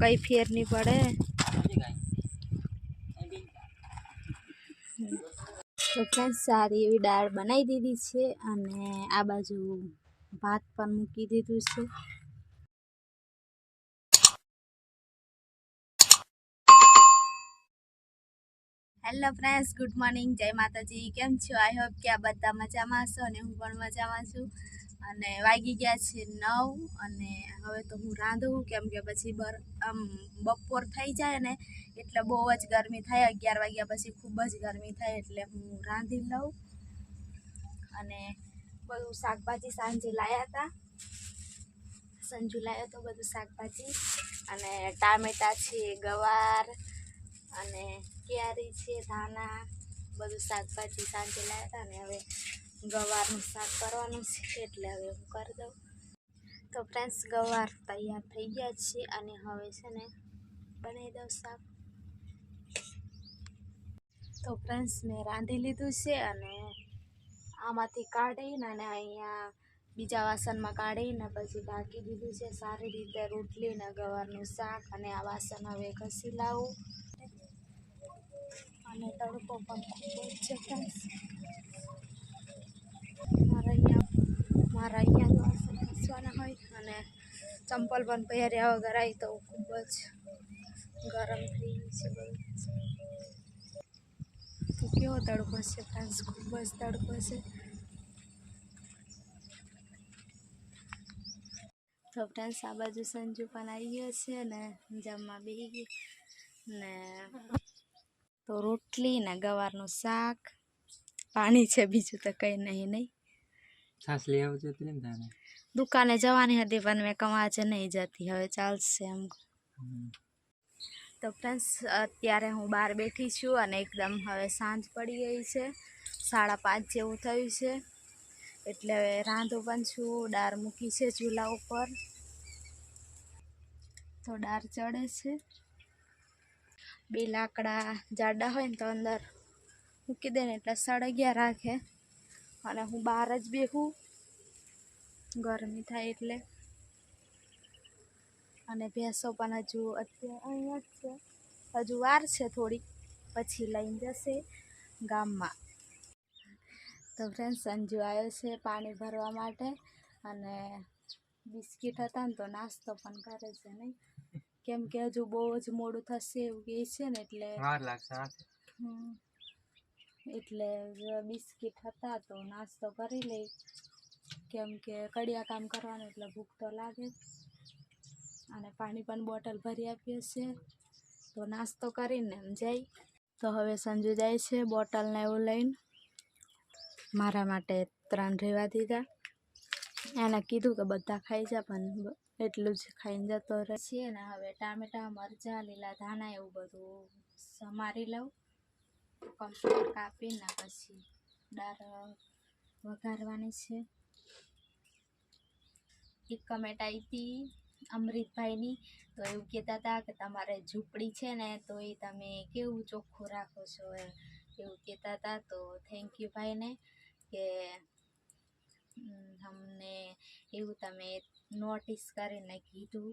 कई फेर नहीं पड़े। तो फ्रेंड्स सारी एवी दाळ बनाई दीधी छे अने आ बाजू भात पण मूकी दीधुं छे। हेलो फ्रेंड्स, गुड मॉर्निंग, जय माताजी। केम छो? आई होप कि आ बधा मजामां छो अने हुं पण मजामां छुं। अने वागी गया छे 9 अने हवे तो हूँ रांधुं केम के पछी बपोर थई जाय ने એટલે બહુ જ ગરમી થાય। 11 વાગ્યા પછી ખૂબ જ ગરમી થાય એટલે હું રાંધી લઉં। અને બધું શાકભાજી સાંજે લાયા હતા, સંજુ લાવ્યો તો બધું શાકભાજી અને ટામેટા છે, ગવાર અને કેરી છે, ધાણા બધું શાકભાજી સાંજે લાવ્યા હતા ને હવે ગવારનું શાક કરવાનું છે એટલે હવે હું કરી દઉં। તો ફ્રેન્ડ્સ ગવાર તૈયાર થઈ ગયા છે અને હવે છે ને બનાવી દઉં શાક। તો ફ્રેન્ડ્સ મેં રાંધી લીધું છે અને આમાંથી કાઢીને અને અહીંયા બીજા વાસણમાં કાઢીને પછી ઢાંકી દીધું છે સારી રીતે રોટલી ને ગવારનું શાક। અને આ વાસણ હવે ઘસી લાવું અને તડકો પણ ખૂબ જ છે ફ્રેન્ડ્સ। મારા અહીંયા વાસણ ઘસવાના હોય અને ચંપલ પણ પહેર્યા વગર આવી તો ખૂબ જ ગરમ થઈ ગયું છે બધું। તો કેવો તડકો છે ફ્રેન્ડ્સ, ખૂબ જ તડકો છે। તો ફ્રેન્ડ્સ આ બાજુ સંજુ પણ આવી ગયો છે ને જમવા બેસી ગઈ ને તો રોટલી ને ગવારનું શાક, પાણી છે, બીજું તો કંઈ નહીં। છાશ લઈ આવજો તો કેમ થાય? દુકાને જવાની હતી પણ મેં કહું આજે નહીં જતી, હવે ચાલશે એમ। તો ફ્રેન્ડ્સ અત્યારે હું બહાર બેઠી છું અને એકદમ હવે સાંજ પડી ગઈ છે, 5:30 જેવું થયું છે એટલે હવે રાંધું પણ છું। દાળ મૂકી છે ચૂલા ઉપર તો દાળ ચડે છે। 2 લાકડા જાડા હોય ને તો અંદર મૂકી દે ને એટલે સળગ્યા રાખે અને હું બહાર જ બેહું, ગરમી થાય એટલે। અને ભેંસો પણ હજુ અત્યારે અહીંયા જ છે, હજુ વાર છે થોડી, પછી લઈને જશે ગામમાં। તો ફ્રેન્ડ્સ સંજુ આવ્યો છે પાણી ભરવા માટે અને બિસ્કિટ હતા ને તો નાસ્તો પણ કરે છે નહીં, કેમ કે હજુ બહુ જ મોડું થશે એવું કહે છે ને એટલે વાર લાગશે। એટલે બિસ્કિટ હતા તો નાસ્તો કરી લઈ, કેમ કે કડિયા કામ કરવાનું એટલે ભૂખ તો લાગે જ। અને પાણી પણ બોટલ ભરી આપીએ છે તો નાસ્તો કરીને એમ જાય। તો હવે સંજુ જાય છે બોટલ ને એવું લઈને, મારા માટે 3 રહેવા દીધા। એને કીધું કે બધા ખાઈ જા પણ એટલું જ ખાઈને જતો રહે છે ને હવે ટામેટા, મરચાં, લીલા ધાણા એવું બધું સમારી લઉં, કમ્પ્લીટ કાપીને પછી દાળ વઘારવાની છે। એક કમેન્ટ આવી હતી અમૃતભાઈની, તો એવું કહેતા હતા કે તમારે ઝૂંપડી છે ને તો એ તમે કેવું ચોખ્ખું રાખો છો એવું કહેતા હતા। તો થેન્ક યુ ભાઈને કે અમને એવું તમે નોટિસ કરીને કીધું।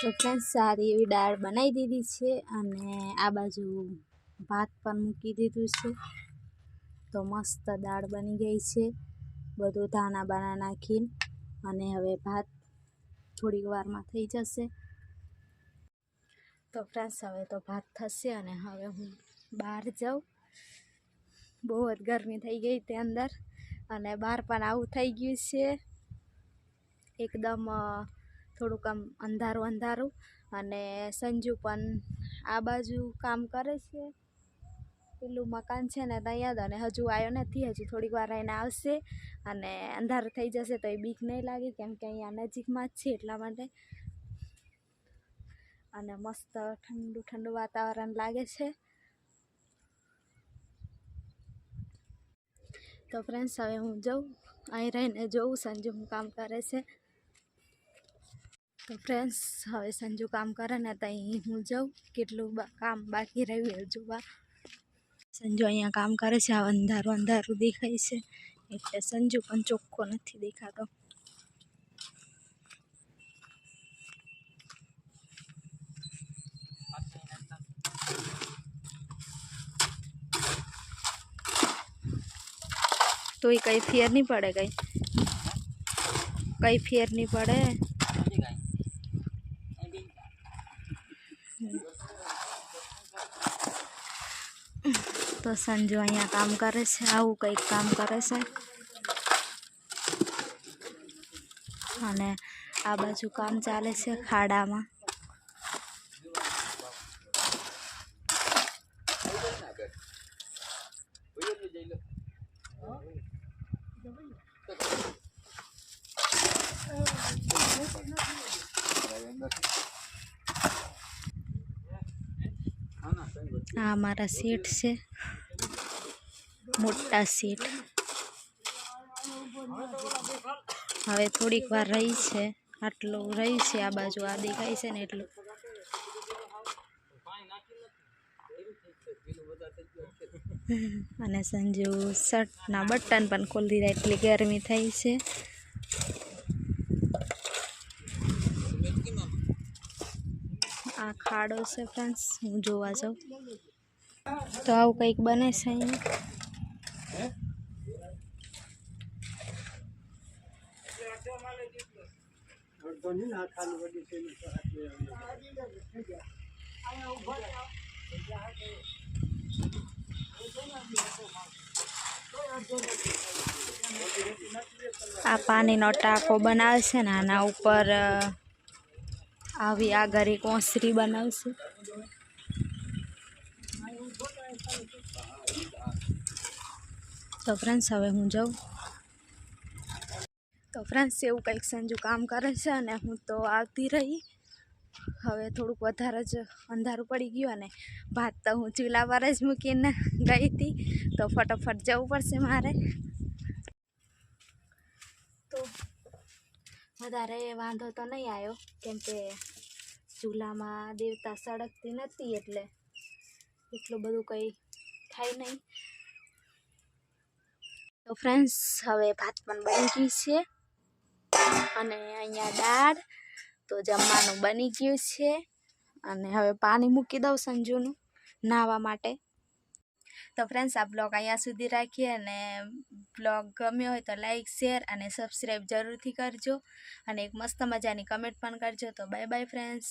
તો ફ્રેન્ડ્સ સારી એવી દાળ બનાવી દીધી છે અને આ બાજુ ભાત પણ મૂકી દીધું છે. તો મસ્ત દાળ બની ગઈ છે બધું ધાણા બાણા નાખીને. અને હવે ભાત થોડીક વારમાં થઈ જશે. તો ફ્રેન્ડ્સ હવે તો ભાત થશે અને હવે હું બહાર જાઉં. બહુ જ ગરમી થઈ ગઈ તે અંદર અને બહાર પણ આવું થઈ ગયું છે એકદમ થોડુંક આમ અંધારું અંધારું. અને સંજુ પણ આ બાજુ કામ કરે છે. પેલું મકાન છે ને ત્યાં જ, અને હજુ આવ્યો નથી, હજુ થોડીક વાર રહીને આવશે અને અંધારું થઈ જશે તો એ બીક નહીં લાગે કેમ કે અહીંયા નજીકમાં જ છે એટલા માટે. અને મસ્ત ઠંડુ ઠંડુ વાતાવરણ લાગે છે. તો ફ્રેન્ડ્સ હવે હું જાઉં, અહીં રહીને જોઉં સંજુ હું કામ કરે છે. તો ફ્રેન્ડ્સ હવે સંજુ કામ કરે ને ત્યાં હું જાઉં કેટલું કામ બાકી રહ્યું એ જોવા. સંજુ અહીંયા કામ કરે છે. આ અંધારું અંધારું દેખાય છે એટલે સંજુ પણ ચોખ્ખો નથી દેખાતો. તો એ કઈ ફેર નહીં પડે, કઈ ફેર નહીં પડે. તો સંજુ અહીંયા કામ કરે છે, આવું કંઈક કામ કરે છે. અને આ બાજુ કામ ચાલે છે ખાડામાં. આ મારા શેઠ છે, મોટા શેઠ. હવે થોડીક વાર રહી છે, આટલું રહી છે. આ બાજુ આ દેખાય છે ને એટલું. અને સંજુ શર્ટના બટન પણ ખોલી દીધા, એટલી ગરમી થઈ છે. આ ખાડો છે ફ્રેન્ડ્સ, હું જોવા જાઉં. તો આવું કંઈક બને છે અહીંયા. આ પાણીનો ટાંકો બનાવે છે ને આના ઉપર આવી આગળ એક ઓસરી બનાવશે. તો ફ્રેન્ડ્સ હવે હું જાઉં. તો ફ્રેન્ડ્સ એવું કંઈક સંજુ કામ કરે છે અને હું તો આવતી રહી. હવે થોડુંક વધારે જ અંધારું પડી ગયું અને ભાત તો હું ચૂલા પર જ મૂકીને ગઈ હતી, તો ફટાફટ જવું પડશે મારે. તો વધારે વાંધો તો નહીં આવ્યો કેમ કે ચૂલામાં દેવતા સળગતી નથી એટલે એટલું બધું કંઈ થાય નહીં. તો ફ્રેન્ડ્સ હવે ભાત પણ બની ગઈ છે અને અહીંયા દાળ તો જમવાનું બની ગયું છે. અને હવે પાણી મૂકી દઉં સંજુનું નાહવા માટે. તો ફ્રેન્ડ્સ આ બ્લોગ અહીંયા સુધી રાખીએ અને બ્લોગ ગમ્યો હોય તો લાઈક શેર અને સબસ્ક્રાઈબ જરૂરથી કરજો અને એક મસ્ત મજાની કમેન્ટ પણ કરજો. તો બાય બાય ફ્રેન્ડ્સ.